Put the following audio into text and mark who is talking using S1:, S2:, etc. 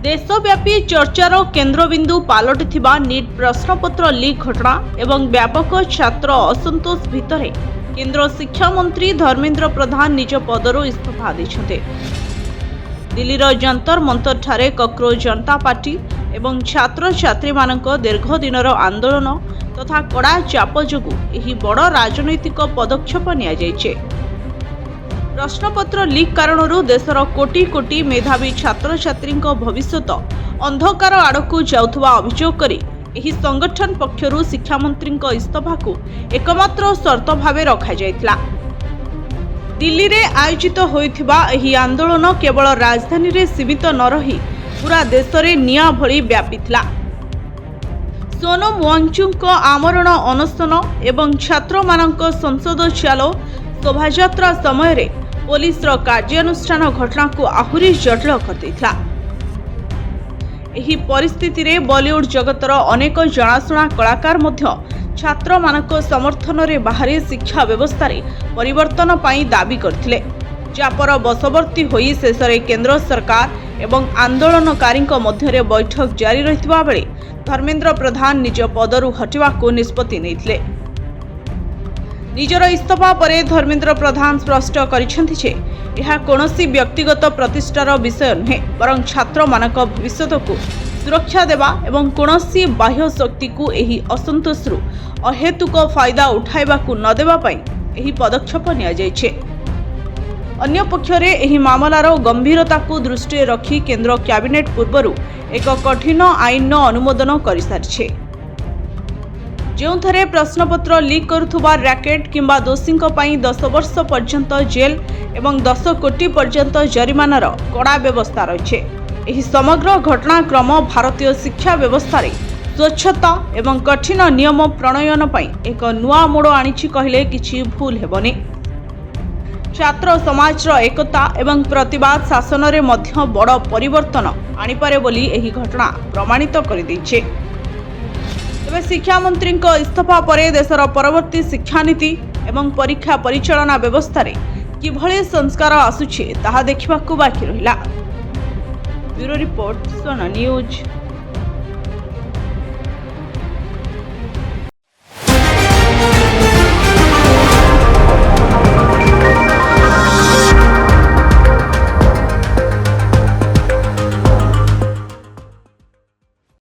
S1: देशव्यापी चर्चार केन्द्रबिंदु पलटिथिबा नीट प्रश्नपत्र लीक घटना एवं व्यापक छात्र असंतोष भितर केन्द्र शिक्षा मंत्री धर्मेन्द्र प्रधान निज पदरू इस्तीफा देछन्ते। दिल्लीर जंतर मंतर ठारे ककरोच जनता पार्टी एवं छात्र छात्री मानक दीर्घ दिनर आंदोलन तथा कड़ा चाप जोगु एही बड़ राजनैतिक पदक्षेप निया जायछे। प्रश्नपत्र लीक कारणरू देशर कोटी कोटी मेधावी छात्र छात्री भविष्यत अंधकार आड़कू जाउथबा अभियोग करी एही संगठन पक्षरु शिक्षा मंत्री इस्तीफा को एकमात्र शर्त भावे रखा जायतिला। दिल्ली रे आयोजित होइथिबा एही आंदोलन केवल राजधानी रे सीमित न रही पूरा देश रे निया भली व्यापिथिला। सोनम वांगचुक आमरण अनशन एवं छात्र मानक संसद चालो शोभायात्रा समय रे पुलिस कार्यानुष्ठान घटना को आहुरी जटिल कर एही परिस्थिति रे बॉलीवुड जगतर अनेक जनाशुना कलाकार मध्य छात्र मानक समर्थन रे बाहरी शिक्षा व्यवस्था रे परिवर्तन पाई दाबी करथिले। चापर बशवर्ती होई शेषरे केंद्र सरकार एवं आंदोलनकारी मध्य बैठक जारी रहितबा बेले धर्मेन्द्र प्रधान निज पदरू हटिवाको निष्पत्ति नेइथिले। निजर इस्तीफा परे धर्मेन्द्र प्रधान स्पष्ट करिसेंति जे यह कोनोसी व्यक्तिगत प्रतिष्ठार विषय नुहे बरं छात्र मानक भविष्यत को सुरक्षा देवा एवं कोनोसी बाह्य शक्ति को एही असंतोषरू अहेतुक फायदा उठाइबाकू न देबा पई एही पदक्षेप निया जायछे। अन्य पक्षरे एही मामलार गंभीरता को दृष्टि रखी केंद्र कैबिनेट पूर्वरु एक कठिन आईन अनुमोदन करिसारिछे जोंथरे प्रश्नपत्र लीक करुथुबा रैकेट किंबा दोषी 10 वर्ष पर्यंत जेल एवं 10 कोटी पर्यंत जरिमानार कड़ा व्यवस्था रही। एही समग्र घटनाक्रम भारतीय शिक्षा व्यवस्था रे स्वच्छता एवं कठिन नियम प्रणयन पई एक नुआ मोड़ आनिछि कहले किछि भूल हेबनी। छात्र समाज एकता एवं प्रतिवाद शासन रे मध्य बड़ परिवर्तन आनिपारे बोली एही घटना प्रमाणित करि दैछे। तेबे शिक्षा मंत्री इस्तीफा परे देशर परवर्ती शिक्षा नीति एवं परीक्षा परिचालना व्यवस्था रे किभଳି संस्कार आसुछि ताहा देखिबाकू बाकी रहिला। ब्यूरो रिपोर्ट सोना न्यूज।